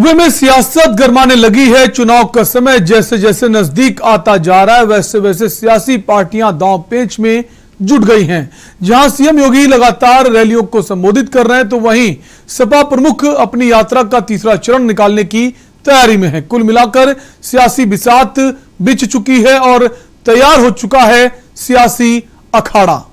सूबे में सियासत गरमाने लगी है। चुनाव का समय जैसे जैसे नजदीक आता जा रहा है वैसे वैसे सियासी पार्टियां दांव पेच में जुट गई हैं। जहां सीएम योगी लगातार रैलियों को संबोधित कर रहे हैं तो वहीं सपा प्रमुख अपनी यात्रा का तीसरा चरण निकालने की तैयारी में है। कुल मिलाकर सियासी बिसात बिछ चुकी है और तैयार हो चुका है सियासी अखाड़ा।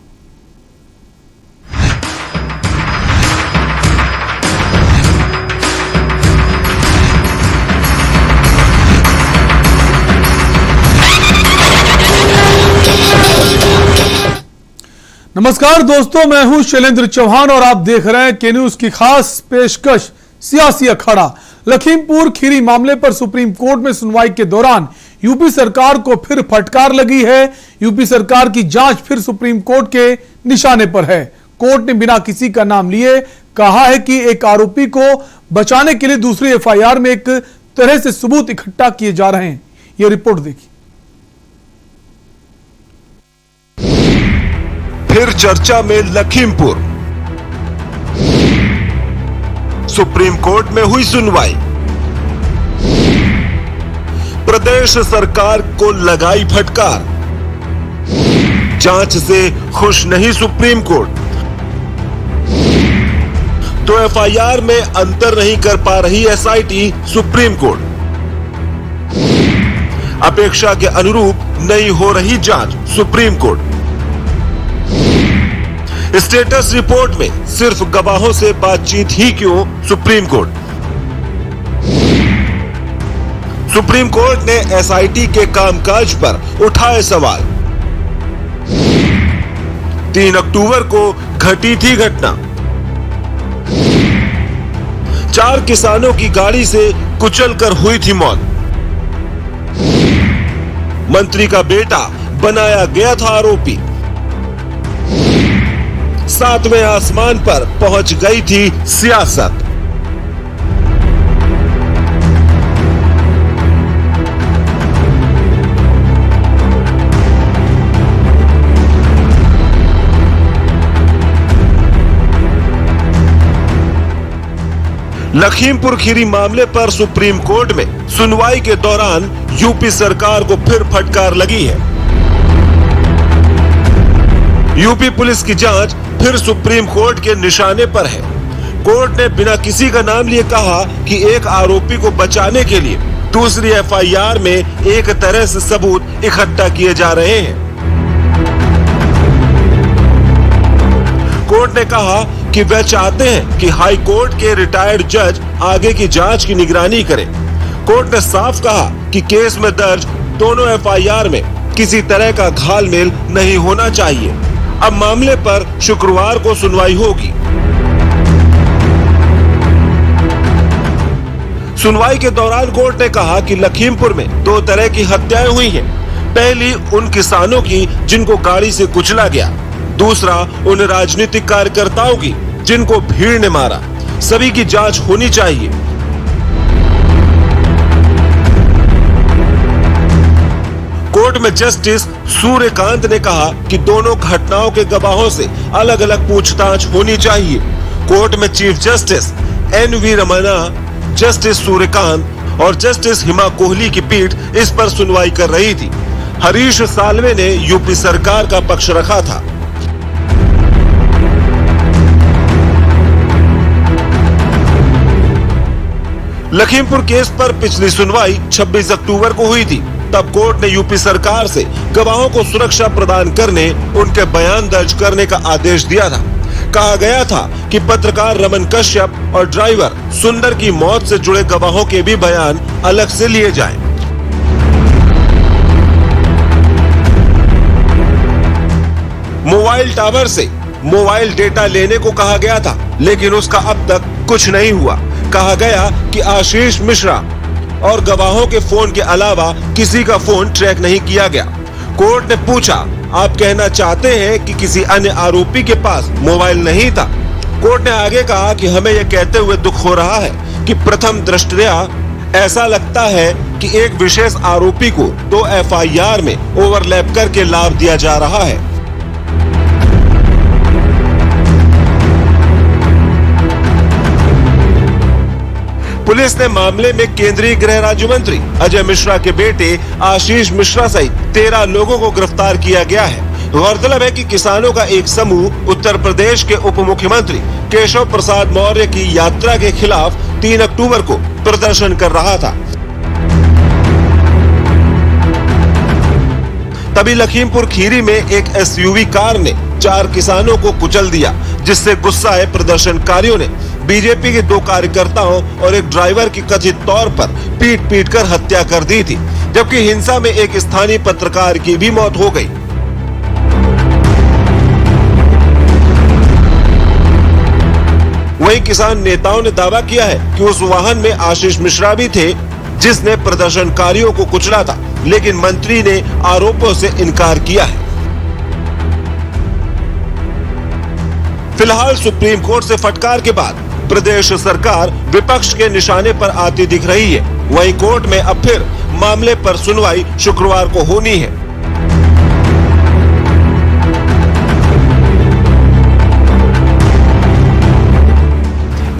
नमस्कार दोस्तों, मैं हूं शैलेंद्र चौहान और आप देख रहे हैं के न्यूज की खास पेशकश सियासी अखाड़ा। लखीमपुर खीरी मामले पर सुप्रीम कोर्ट में सुनवाई के दौरान यूपी सरकार को फिर फटकार लगी है। यूपी सरकार की जांच फिर सुप्रीम कोर्ट के निशाने पर है। कोर्ट ने बिना किसी का नाम लिए कहा है कि एक आरोपी को बचाने के लिए दूसरी एफआईआर में एक तरह से सबूत इकट्ठा किए जा रहे हैं। यह रिपोर्ट देखिए। फिर चर्चा में लखीमपुर। सुप्रीम कोर्ट में हुई सुनवाई। प्रदेश सरकार को लगाई फटकार। जांच से खुश नहीं सुप्रीम कोर्ट। तो एफआईआर में अंतर नहीं कर पा रही एसआईटी सुप्रीम कोर्ट। अपेक्षा के अनुरूप नहीं हो रही जांच सुप्रीम कोर्ट। स्टेटस रिपोर्ट में सिर्फ गवाहों से बातचीत ही क्यों सुप्रीम कोर्ट। सुप्रीम कोर्ट ने एसआईटी के कामकाज पर उठाए सवाल। 3 अक्टूबर को घटी थी घटना। 4 किसानों की गाड़ी से कुचलकर हुई थी मौत। मंत्री का बेटा बनाया गया था आरोपी। 7वें आसमान पर पहुंच गई थी सियासत। लखीमपुर खीरी मामले पर सुप्रीम कोर्ट में सुनवाई के दौरान यूपी सरकार को फिर फटकार लगी है। यूपी पुलिस की जांच फिर सुप्रीम कोर्ट के निशाने पर है। कोर्ट ने बिना किसी का नाम लिए कहा कि एक आरोपी को बचाने के लिए दूसरी एफआईआर में एक तरह से सबूत इकट्ठा किए जा रहे हैं। कोर्ट ने कहा कि वह चाहते हैं कि हाई कोर्ट के रिटायर्ड जज आगे की जांच की निगरानी करें। कोर्ट ने साफ कहा कि केस में दर्ज दोनों एफआईआर में किसी तरह का घालमेल नहीं होना चाहिए। अब मामले पर शुक्रवार को सुनवाई होगी। सुनवाई के दौरान कोर्ट ने कहा कि लखीमपुर में 2 तरह की हत्याएं हुई हैं। पहली उन किसानों की जिनको गाड़ी से कुचला गया। दूसरा उन राजनीतिक कार्यकर्ताओं की जिनको भीड़ ने मारा। सभी की जांच होनी चाहिए। कोर्ट में जस्टिस सूर्यकांत ने कहा कि दोनों घटनाओं के गवाहों से अलग अलग पूछताछ होनी चाहिए। कोर्ट में chief justice N V. Ramana, justice Suryakant और जस्टिस हिमा कोहली की पीठ इस पर सुनवाई कर रही थी। हरीश साल्वे ने यूपी सरकार का पक्ष रखा था। लखीमपुर केस पर पिछली सुनवाई 26 अक्टूबर को हुई थी। तब कोर्ट ने यूपी सरकार से गवाहों को सुरक्षा प्रदान करने, उनके बयान दर्ज करने का आदेश दिया था। कहा गया था कि पत्रकार रमन कश्यप और ड्राइवर सुंदर की मौत से जुड़े गवाहों के भी बयान अलग से लिए जाएं। मोबाइल टावर से मोबाइल डेटा लेने को कहा गया था, लेकिन उसका अब तक कुछ नहीं हुआ। कहा गया कि आशीष मिश्रा और गवाहों के फोन के अलावा किसी का फोन ट्रैक नहीं किया गया। कोर्ट ने पूछा, आप कहना चाहते हैं कि किसी अन्य आरोपी के पास मोबाइल नहीं था? कोर्ट ने आगे कहा कि हमें यह कहते हुए दुख हो रहा है कि प्रथम दृष्टया ऐसा लगता है कि एक विशेष आरोपी को 2 एफआईआर में ओवरलैप करके लाभ दिया जा रहा है। पुलिस ने मामले में केंद्रीय गृह राज्य मंत्री अजय मिश्रा के बेटे आशीष मिश्रा सहित 13 लोगों को गिरफ्तार किया गया है। गौरतलब है कि किसानों का एक समूह उत्तर प्रदेश के उप मुख्यमंत्री केशव प्रसाद मौर्य की यात्रा के खिलाफ 3 अक्टूबर को प्रदर्शन कर रहा था। तभी लखीमपुर खीरी में एक एसयूवी कार ने 4 किसानों को कुचल दिया, जिससे गुस्साए प्रदर्शनकारियों ने बीजेपी के 2 कार्यकर्ताओं और एक ड्राइवर की कथित तौर पर पीट कर हत्या कर दी थी, जबकि हिंसा में एक स्थानीय पत्रकार की भी मौत हो गई। वहीं किसान नेताओं ने दावा किया है कि उस वाहन में आशीष मिश्रा भी थे, जिसने प्रदर्शनकारियों को कुचला था, लेकिन मंत्री ने आरोपों से इनकार किया है। फिलहाल सुप्रीम कोर्ट से फटकार के बाद प्रदेश सरकार विपक्ष के निशाने पर आती दिख रही है। वहीं कोर्ट में अब फिर मामले पर सुनवाई शुक्रवार को होनी है।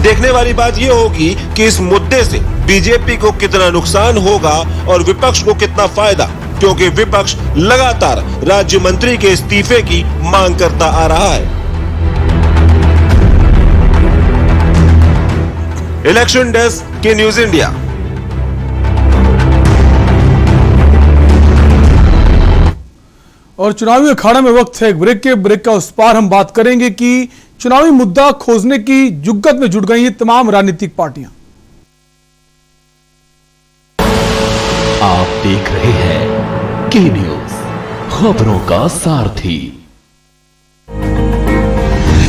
देखने वाली बात यह होगी कि इस मुद्दे से बीजेपी को कितना नुकसान होगा और विपक्ष को कितना फायदा, क्योंकि विपक्ष लगातार राज्य मंत्री के इस्तीफे की मांग करता आ रहा है। इलेक्शन डेस्क के न्यूज इंडिया। और चुनावी अखाड़ा में वक्त है एक ब्रेक के। ब्रेक का उस पार हम बात करेंगे कि चुनावी मुद्दा खोजने की जुग्गत में जुट गई हैं तमाम राजनीतिक पार्टियां। आप देख रहे हैं के न्यूज, खबरों का सारथी।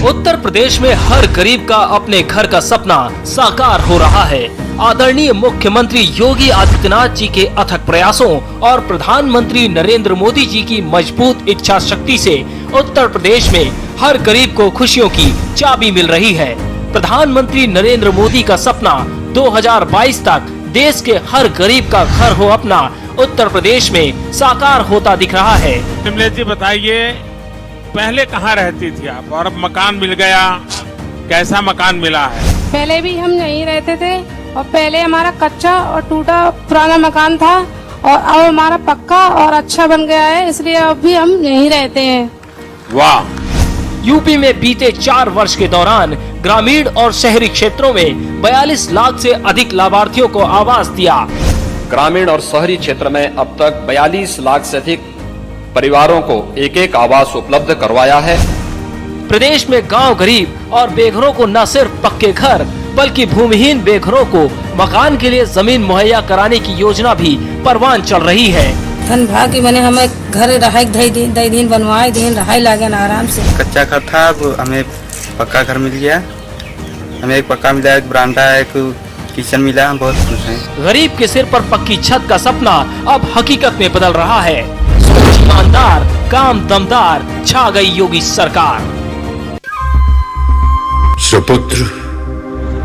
उत्तर प्रदेश में हर गरीब का अपने घर का सपना साकार हो रहा है। आदरणीय मुख्यमंत्री योगी आदित्यनाथ जी के अथक प्रयासों और प्रधानमंत्री नरेंद्र मोदी जी की मजबूत इच्छा शक्ति से उत्तर प्रदेश में हर गरीब को खुशियों की चाबी मिल रही है। प्रधानमंत्री नरेंद्र मोदी का सपना 2022 तक देश के हर गरीब का घर हो अपना उत्तर प्रदेश में साकार होता दिख रहा है। शिमले जी बताइए, पहले कहाँ रहती थी आप और अब मकान मिल गया, कैसा मकान मिला है? पहले भी हम यहीं रहते थे और पहले हमारा कच्चा और टूटा पुराना मकान था और अब हमारा पक्का और अच्छा बन गया है, इसलिए अब भी हम यहीं रहते हैं। वाह! यूपी में बीते 4 वर्ष के दौरान ग्रामीण और शहरी क्षेत्रों में 42 लाख से अधिक लाभार्थियों को आवास दिया। ग्रामीण और शहरी क्षेत्र में अब तक 42 लाख से अधिक परिवारों को एक आवास उपलब्ध करवाया है। प्रदेश में गांव गरीब और बेघरों को न सिर्फ पक्के घर बल्कि भूमिहीन बेघरों को मकान के लिए जमीन मुहैया कराने की योजना भी परवान चल रही है। धन भाग की मैंने हमें घर रहाई दई दिन बनवाए दिन रहाई लागे ना आराम से। कच्चा घर था, अब हमें पक्का घर मिल गया। हमें एक पक्का मिला, एक बरामदा, एक किचन मिला, हम बहुत खुश हैं। गरीब के सिर पर पक्की छत का सपना अब हकीकत में बदल रहा है। ईमानदार, काम दमदार, छा गई योगी सरकार। सुपुत्र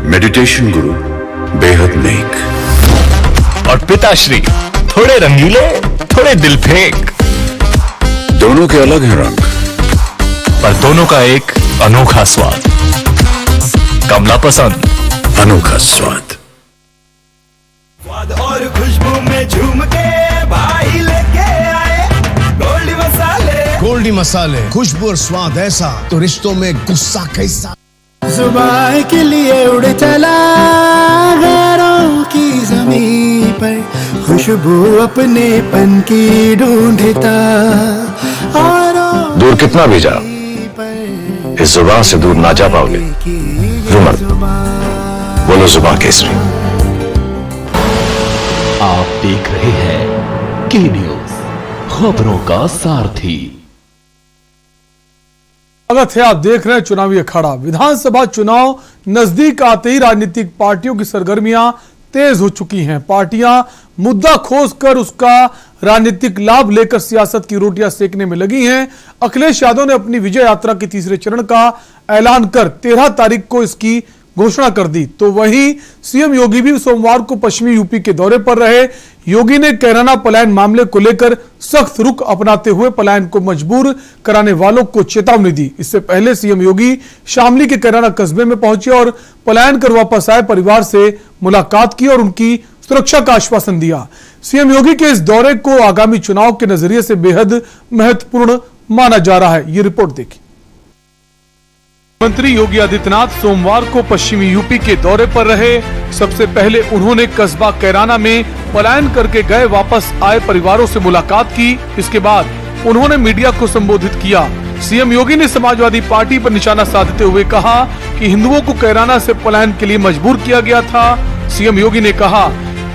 मेडिटेशन गुरु बेहद नेक और पिताश्री थोड़े रंगीले, थोड़े दिल फेंक। दोनों के अलग हैं रंग, पर दोनों का एक अनोखा स्वाद। कमला पसंद, अनोखा स्वाद। और खुशबू में झूम के भाई लेके आए गोल्डी मसाले। गोल्डी मसाले, खुशबू और स्वाद ऐसा तो रिश्तों में गुस्सा कैसा। सुबह के लिए उड़ चला गैरों की जमीन पर, खुशबू अपने पन की ढूंढता। दूर कितना भी जा, इस जुबान से दूर ना जा पाओगे। रुमन, बोलो जुबान केसरी। आप देख रहे हैं के न्यूज, खबरों का सारथी। स्वागत है, आप देख रहे हैं चुनावी अखाड़ा। विधानसभा चुनाव नजदीक आते ही राजनीतिक पार्टियों की सरगर्मियां तेज हो चुकी हैं। पार्टियां मुद्दा खोज कर उसका राजनीतिक लाभ लेकर सियासत की रोटियां सेकने में लगी हैं। अखिलेश यादव ने अपनी विजय यात्रा के तीसरे चरण का ऐलान कर 13 तारीख को इसकी घोषणा कर दी। तो वहीं सीएम योगी भी सोमवार को पश्चिमी यूपी के दौरे पर रहे। योगी ने कैराना पलायन मामले को लेकर सख्त रुख अपनाते हुए पलायन को मजबूर कराने वालों को चेतावनी दी। इससे पहले सीएम योगी शामली के कैराना कस्बे में पहुंचे और पलायन कर वापस आए परिवार से मुलाकात की और उनकी सुरक्षा का आश्वासन दिया। सीएम योगी के इस दौरे को आगामी चुनाव के नजरिए से बेहद महत्वपूर्ण माना जा रहा है। ये रिपोर्ट देखिए। मुख्यमंत्री योगी आदित्यनाथ सोमवार को पश्चिमी यूपी के दौरे पर रहे। सबसे पहले उन्होंने कस्बा कैराना में पलायन करके गए वापस आए परिवारों से मुलाकात की। इसके बाद उन्होंने मीडिया को संबोधित किया। सीएम योगी ने समाजवादी पार्टी पर निशाना साधते हुए कहा कि हिंदुओं को कैराना से पलायन के लिए मजबूर किया गया था। सीएम योगी ने कहा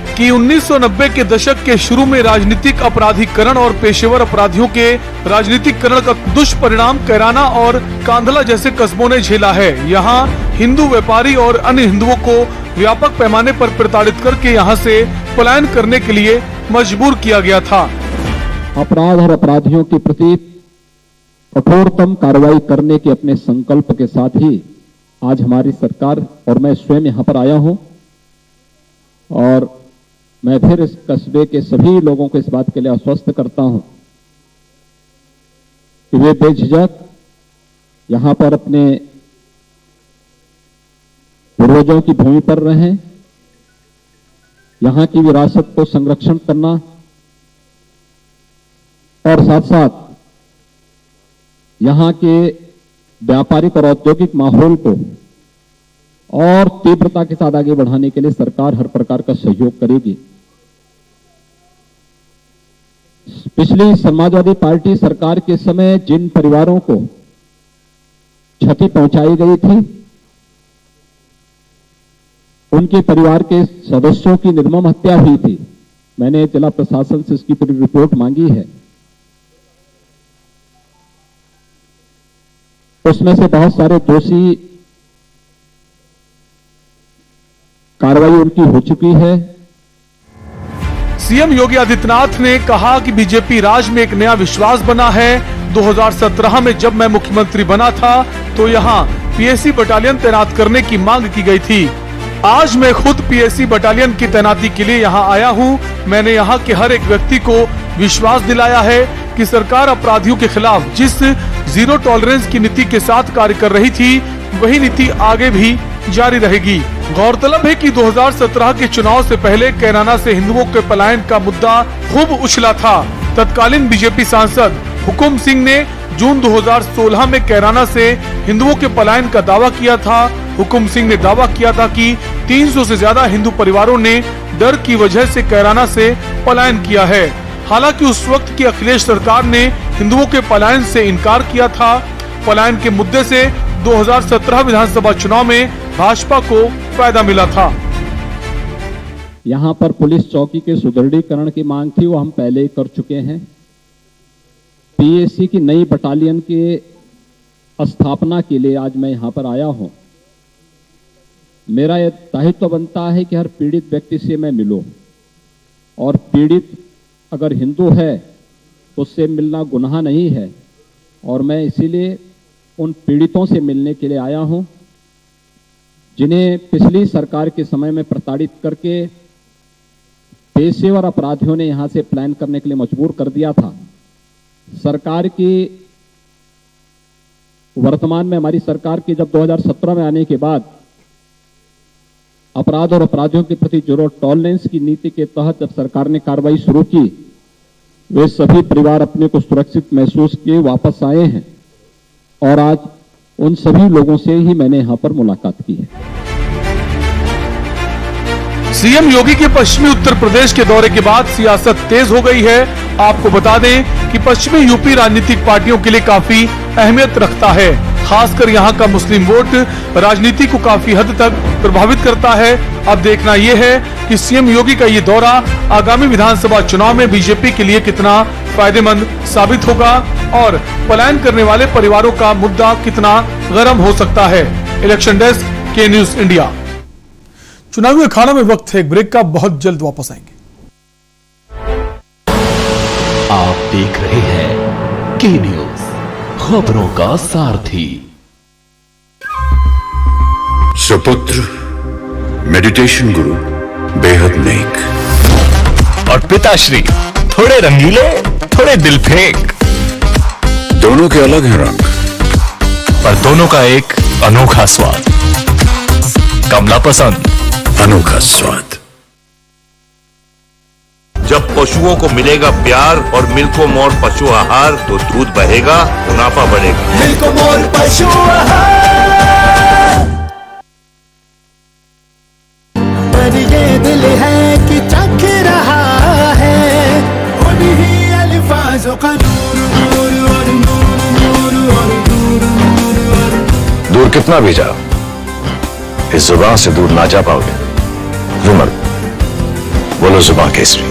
कि 1990 के दशक के शुरू में राजनीतिक अपराधीकरण और पेशेवर अपराधियों के राजनीतिकरण का दुष्परिणाम कैराना और कांधला जैसे कस्बों ने झेला है। यहाँ हिंदू व्यापारी और अन्य हिंदुओं को व्यापक पैमाने पर प्रताड़ित करके यहाँ से पलायन करने के लिए मजबूर किया गया था। अपराध और अपराधियों के प्रति कठोरतम कार्रवाई करने के अपने संकल्प के साथ ही आज हमारी सरकार और मैं स्वयं यहाँ पर आया हूँ और मैं फिर इस कस्बे के सभी लोगों को इस बात के लिए आश्वस्त करता हूं कि वे बेझिझक यहां पर अपने पूर्वजों की भूमि पर रहें। यहां की विरासत को संरक्षण करना और साथ साथ यहां के व्यापारिक और औद्योगिक माहौल को और तीव्रता के साथ आगे बढ़ाने के लिए सरकार हर प्रकार का सहयोग करेगी। पिछली समाजवादी पार्टी सरकार के समय जिन परिवारों को क्षति पहुंचाई गई थी उनके परिवार के सदस्यों की निर्मम हत्या हुई थी। मैंने जिला प्रशासन से इसकी पूरी रिपोर्ट मांगी है। उसमें से बहुत सारे दोषी कार्रवाई उनकी हो चुकी है। सीएम योगी आदित्यनाथ ने कहा कि बीजेपी राज में एक नया विश्वास बना है। 2017 में जब मैं मुख्यमंत्री बना था तो यहाँ पीएसी बटालियन तैनात करने की मांग की गई थी। आज मैं खुद पीएसी बटालियन की तैनाती के लिए यहाँ आया हूँ। मैंने यहाँ के हर एक व्यक्ति को विश्वास दिलाया है कि सरकार अपराधियों के खिलाफ जिस जीरो टॉलरेंस की नीति के साथ कार्य कर रही थी वही नीति आगे भी जारी रहेगी। गौरतलब है कि 2017 के चुनाव से पहले कैराना से हिंदुओं के पलायन का मुद्दा खूब उछला था। तत्कालीन बीजेपी सांसद हुकुम सिंह ने जून 2016 में कैराना से हिंदुओं के पलायन का दावा किया था। हुकुम सिंह ने दावा किया था कि 300 से ज्यादा हिंदू परिवारों ने डर की वजह से कैराना से पलायन किया है। हालांकि उस वक्त की अखिलेश सरकार ने हिंदुओं के पलायन से इनकार किया था। पलायन के मुद्दे से 2017 विधानसभा चुनाव में भाजपा को फायदा मिला था। यहां पर पुलिस चौकी के सुदृढ़ीकरण की मांग थी, वो हम पहले ही कर चुके हैं। पीएसी की नई बटालियन के स्थापना के लिए आज मैं यहां पर आया हूं। मेरा यह दायित्व बनता है कि हर पीड़ित व्यक्ति से मैं मिलूं और पीड़ित अगर हिंदू है तो उससे मिलना गुनाह नहीं है और मैं इसीलिए उन पीड़ितों से मिलने के लिए आया हूं जिन्हें पिछली सरकार के समय में प्रताड़ित करके पेशेवर अपराधियों ने यहां से प्लान करने के लिए मजबूर कर दिया था। सरकार की वर्तमान में हमारी सरकार की जब 2017 में आने के बाद अपराध और अपराधियों के प्रति जीरो टॉलरेंस की नीति के तहत जब सरकार ने कार्रवाई शुरू की वे सभी परिवार अपने को सुरक्षित महसूस किए वापस आए हैं और आज उन सभी लोगों से ही मैंने यहां पर मुलाकात की है। सीएम योगी के पश्चिमी उत्तर प्रदेश के दौरे के बाद सियासत तेज हो गई है। आपको बता दें कि पश्चिमी यूपी राजनीतिक पार्टियों के लिए काफी अहमियत रखता है। खासकर यहां का मुस्लिम वोट राजनीति को काफी हद तक प्रभावित करता है। अब देखना यह है कि सीएम योगी का ये दौरा आगामी विधानसभा चुनाव में बीजेपी के लिए कितना फायदेमंद साबित होगा और पलायन करने वाले परिवारों का मुद्दा कितना गर्म हो सकता है। इलेक्शन डेस्क के न्यूज इंडिया। चुनावी अखाड़ा में वक्त है एक ब्रेक का, बहुत जल्द वापस आएंगे। आप देख रहे हैं के न्यूज, खबरों का सारथी। सुपुत्र मेडिटेशन गुरु बेहद नेक और पिताश्री थोड़े रंगीले थोड़े दिल फेंक। दोनों के अलग हैं रंग, पर दोनों का एक अनोखा स्वाद। कमला पसंद, अनोखा स्वाद। जब पशुओं को मिलेगा प्यार और मिल्को मोर पशु आहार तो दूध बहेगा, मुनाफा बढ़ेगा। मिल्को मोर पशु आहार, पर ये दिल है कि चख रहा है उन्हीं अल्फाजों का नूर और नूर और नूर। दूर कितना भी जाओ, इस जुबान से दूर ना जा पाओगे। जुमर बोलो जुबान केसरी।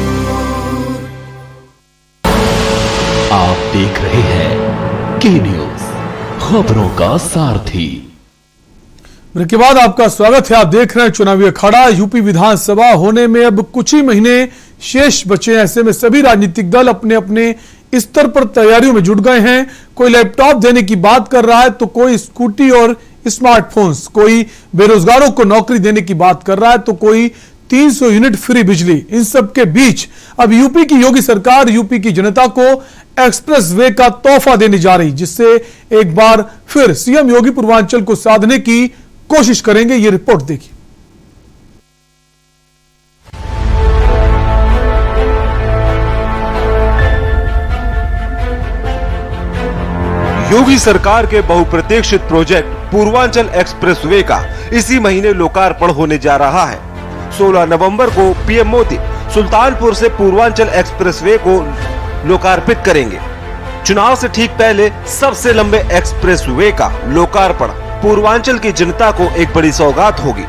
आप देख रहे हैं के न्यूज, खबरों का सारथी। ब्रेक के बाद आपका स्वागत है। आप देख रहे हैं चुनावी अखाड़ा। यूपी विधानसभा होने में अब कुछ ही महीने शेष बचे हैं। ऐसे में सभी राजनीतिक दल अपने अपने स्तर पर तैयारियों में जुट गए हैं। कोई लैपटॉप देने की बात कर रहा है तो कोई स्कूटी और स्मार्टफोन्स, कोई बेरोजगारों को नौकरी देने की बात कर रहा है तो कोई 300 यूनिट फ्री बिजली। इन सब के बीच अब यूपी की योगी सरकार यूपी की जनता को एक्सप्रेस वे का तोहफा देने जा रही, जिससे एक बार फिर सीएम योगी पूर्वांचल को साधने की कोशिश करेंगे। ये रिपोर्ट देखिए। योगी सरकार के बहुप्रतीक्षित प्रोजेक्ट पूर्वांचल एक्सप्रेसवे का इसी महीने लोकार्पण होने जा रहा है। 16 नवंबर को पीएम मोदी सुल्तानपुर से पूर्वांचल एक्सप्रेसवे को लोकार्पित करेंगे। चुनाव से ठीक पहले सबसे लंबे एक्सप्रेसवे का लोकार्पण पूर्वांचल की जनता को एक बड़ी सौगात होगी।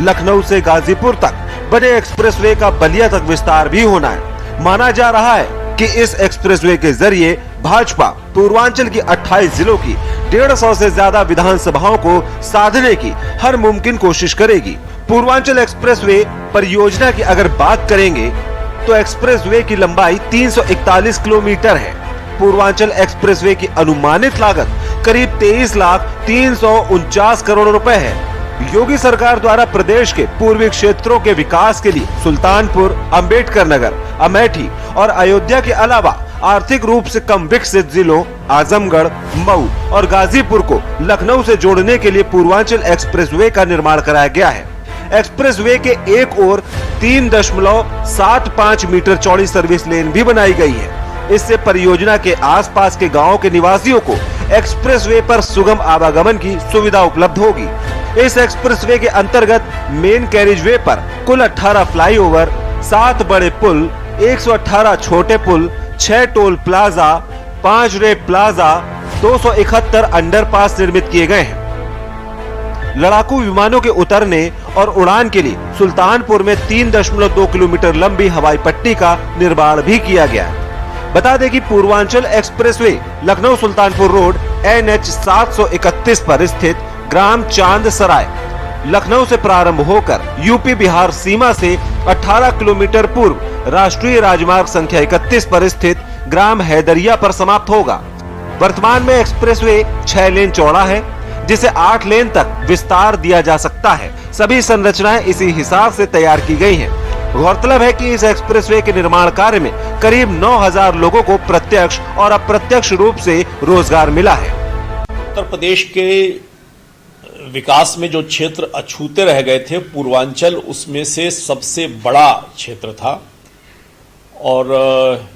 लखनऊ से गाजीपुर तक बने एक्सप्रेसवे का बलिया तक विस्तार भी होना है। माना जा रहा है कि इस एक्सप्रेसवे के जरिए भाजपा पूर्वांचल की 28 जिलों की 150 से ज्यादा विधानसभाओं को साधने की हर मुमकिन कोशिश करेगी। पूर्वांचल एक्सप्रेसवे परियोजना की अगर बात करेंगे तो एक्सप्रेसवे की लंबाई 341 किलोमीटर है। पूर्वांचल एक्सप्रेसवे की अनुमानित लागत करीब 23,349 करोड़ रुपए है। योगी सरकार द्वारा प्रदेश के पूर्वी क्षेत्रों के विकास के लिए सुल्तानपुर, अंबेडकर नगर, अमेठी और अयोध्या के अलावा आर्थिक रूप से कम विकसित जिलों आजमगढ़, मऊ और गाजीपुर को लखनऊ से जोड़ने के लिए पूर्वांचल एक्सप्रेसवे का निर्माण कराया गया है। एक्सप्रेसवे के एक ओर 3.75 मीटर चौड़ी सर्विस लेन भी बनाई गई है। इससे परियोजना के आसपास के गांवों के निवासियों को एक्सप्रेसवे पर सुगम आवागमन की सुविधा उपलब्ध होगी। इस एक्सप्रेसवे के अंतर्गत मेन कैरिजवे पर कुल 18 फ्लाईओवर, 7 बड़े पुल, 118 छोटे पुल, 6 toll plaza, 5 rail plaza, 271 underpass निर्मित किए गए हैं। लड़ाकू विमानों के उतरने और उड़ान के लिए सुल्तानपुर में 3.2 किलोमीटर लंबी हवाई पट्टी का निर्माण भी किया गया है। बता दें कि Purvanchal expressway Lucknow Sultanpur road NH 731 पर स्थित ग्राम चांद सराय लखनऊ से प्रारंभ होकर यूपी बिहार सीमा से 18 किलोमीटर पूर्व राष्ट्रीय राजमार्ग संख्या 31 पर स्थित ग्राम हैदरिया पर समाप्त होगा। वर्तमान में एक्सप्रेसवे 6 लेन चौड़ा है, जिसे 8 लेन तक विस्तार दिया जा सकता है। सभी संरचनाएं इसी हिसाब से तैयार की गई हैं। गौरतलब है कि इस एक्सप्रेसवे के निर्माण कार्य में करीब 9,000 लोगों को प्रत्यक्ष और अप्रत्यक्ष रूप से रोजगार मिला है। उत्तर प्रदेश के विकास में जो क्षेत्र अछूते रह गए थे, पूर्वांचल उसमें से सबसे बड़ा क्षेत्र था। और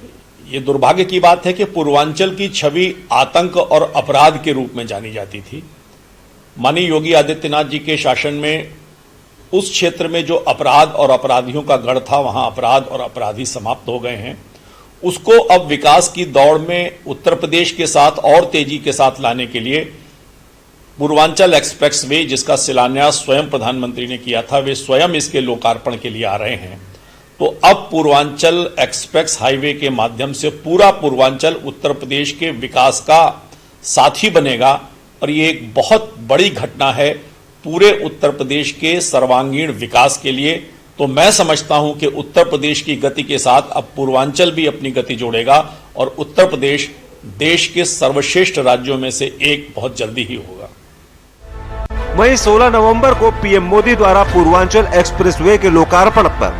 ये दुर्भाग्य की बात है कि पूर्वांचल की छवि आतंक और अपराध के रूप में जानी जाती थी। माननीय योगी आदित्यनाथ जी के शासन में उस क्षेत्र में जो अपराध और अपराधियों का गढ़ था, वहां अपराध और अपराधी समाप्त हो गए हैं। उसको अब विकास की दौड़ में उत्तर प्रदेश के साथ और तेजी के साथ लाने के लिए पूर्वांचल एक्सप्रेसवे, जिसका शिलान्यास स्वयं प्रधानमंत्री ने किया था, वे स्वयं इसके लोकार्पण के लिए आ रहे हैं। तो अब पूर्वांचल एक्सप्रेस हाईवे के माध्यम से पूरा पूर्वांचल उत्तर प्रदेश के विकास का साथी बनेगा और ये एक बहुत बड़ी घटना है पूरे उत्तर प्रदेश के सर्वांगीण विकास के लिए। तो मैं समझता हूं कि उत्तर प्रदेश की गति के साथ अब पूर्वांचल भी अपनी गति जोड़ेगा और उत्तर प्रदेश देश के सर्वश्रेष्ठ राज्यों में से एक बहुत जल्दी ही होगा। वहीं 16 नवंबर को पीएम मोदी द्वारा पूर्वांचल एक्सप्रेसवे के लोकार्पण पर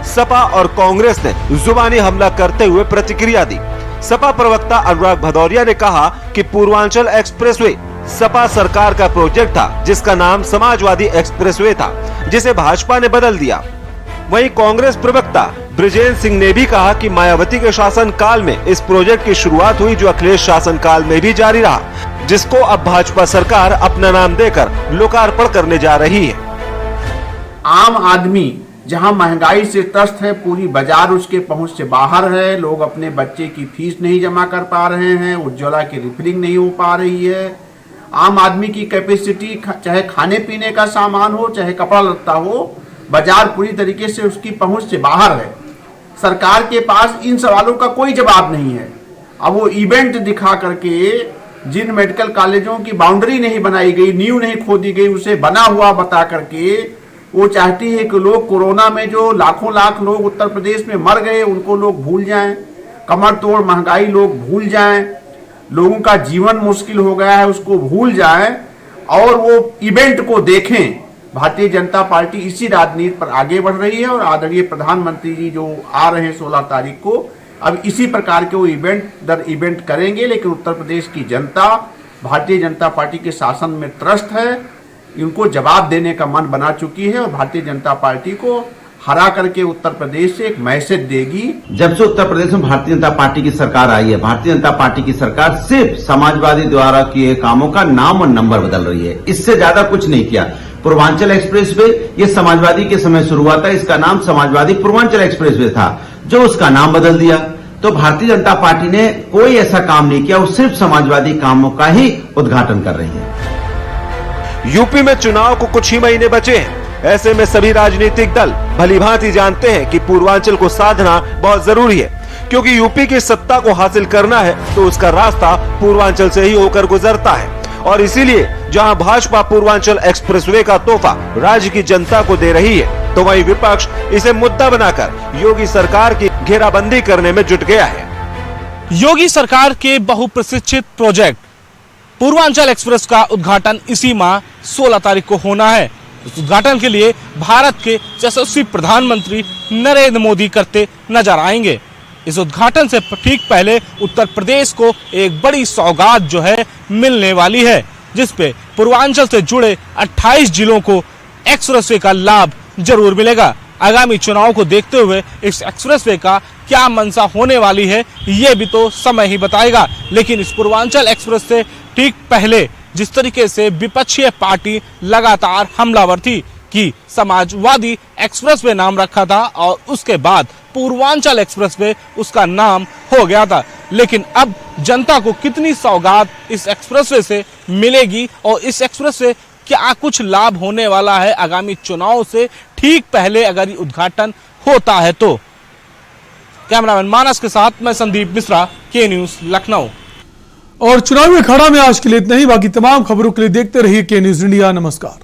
सपा और कांग्रेस ने जुबानी हमला करते हुए प्रतिक्रिया दी। सपा प्रवक्ता अनुराग भदौरिया ने कहा कि पूर्वांचल एक्सप्रेसवे सपा सरकार का प्रोजेक्ट था, जिसका नाम समाजवादी एक्सप्रेसवे था, जिसे भाजपा ने बदल दिया। वहीं कांग्रेस प्रवक्ता ब्रिजेश सिंह ने भी कहा कि मायावती के शासन काल में इस प्रोजेक्ट की शुरुआत हुई, जो अखिलेश शासन काल में भी जारी रहा, जिसको अब भाजपा सरकार अपना नाम देकर लोकार्पण करने जा रही है। आम आदमी जहां महंगाई से त्रस्त है, पूरी बाजार उसके पहुंच से बाहर है, लोग अपने बच्चे की फीस नहीं जमा कर पा रहे हैं, उज्ज्वला की रिफिलिंग नहीं हो पा रही है, आम आदमी की कैपेसिटी चाहे खाने पीने का सामान हो चाहे कपड़ा लत्ता हो, बाजार पूरी तरीके से उसकी पहुंच से बाहर है। सरकार के पास इन सवालों का कोई जवाब नहीं है। अब वो इवेंट दिखा करके जिन मेडिकल कॉलेजों की बाउंड्री नहीं बनाई गई, नींव नहीं खोदी गई, उसे बना हुआ बता करके वो चाहती है कि लोग कोरोना में जो लाखों लाख लोग उत्तर प्रदेश में मर गए उनको लोग भूल जाएं, कमर तोड़ महंगाई लोग भूल जाएं, लोगों का जीवन मुश्किल हो गया है उसको भूल जाएं और वो इवेंट को देखें। भारतीय जनता पार्टी इसी राजनीति पर आगे बढ़ रही है और आदरणीय प्रधानमंत्री जी जो आ रहे हैं 16 तारीख को, अब इसी प्रकार के वो इवेंट दर इवेंट करेंगे। लेकिन उत्तर प्रदेश की जनता भारतीय जनता पार्टी के शासन में त्रस्त है, इनको जवाब देने का मन बना चुकी है और भारतीय जनता पार्टी को हरा करके उत्तर प्रदेश से एक मैसेज देगी। जब से उत्तर प्रदेश में भारतीय जनता पार्टी की सरकार आई है, भारतीय जनता पार्टी की सरकार सिर्फ समाजवादी द्वारा किए कामों का नाम और नंबर बदल रही है, इससे ज्यादा कुछ नहीं किया। पूर्वांचल एक्सप्रेसवे ये समाजवादी के समय शुरू हुआ था, इसका नाम समाजवादी पूर्वांचल एक्सप्रेसवे था, जो उसका नाम बदल दिया। तो भारतीय जनता पार्टी ने कोई ऐसा काम नहीं किया, वो सिर्फ समाजवादी कामों का ही उद्घाटन कर रही है। यूपी में चुनाव को कुछ ही महीने बचे हैं। ऐसे में सभी राजनीतिक दल भलीभांति जानते हैं कि पूर्वांचल को साधना बहुत जरूरी है, क्योंकि यूपी की सत्ता को हासिल करना है तो उसका रास्ता पूर्वांचल से ही होकर गुजरता है। और इसीलिए जहां भाजपा पूर्वांचल एक्सप्रेसवे का तोहफा राज्य की जनता को दे रही है, तो वहीं विपक्ष इसे मुद्दा बनाकर योगी सरकार की घेराबंदी करने में जुट गया है। योगी सरकार के बहुप्रतीक्षित प्रोजेक्ट पूर्वांचल एक्सप्रेस का उद्घाटन इसी माह 16 तारीख को होना है। इस उद्घाटन के लिए भारत के यशस्वी प्रधानमंत्री नरेंद्र मोदी करते नजर आएंगे। इस उद्घाटन से ठीक पहले उत्तर प्रदेश को एक बड़ी सौगात जो है मिलने वाली है, जिसपे पूर्वांचल से जुड़े 28 जिलों को एक्सप्रेसवे का लाभ जरूर मिलेगा। आगामी चुनाव को देखते हुए इस एक्सप्रेसवे का क्या मंशा होने वाली है, ये भी तो समय ही बताएगा। लेकिन इस पूर्वांचल एक्सप्रेस से ठीक पहले जिस तरीके से विपक्षी पार्टी लगातार हमलावर थी कि समाजवादी एक्सप्रेसवे नाम रखा था और उसके बाद पूर्वांचल एक्सप्रेसवे उसका नाम हो गया था, लेकिन अब जनता को कितनी सौगात इस एक्सप्रेसवे से मिलेगी और इस एक्सप्रेस से क्या कुछ लाभ होने वाला है आगामी चुनाव से ठीक पहले अगर ये उद्घाटन होता है तो। कैमरामैन मानस के साथ मैं संदीप मिश्रा, के न्यूज लखनऊ। और चुनावी अखाड़ा में आज के लिए इतना ही। बाकी तमाम खबरों के लिए देखते रहिए के न्यूज इंडिया। नमस्कार।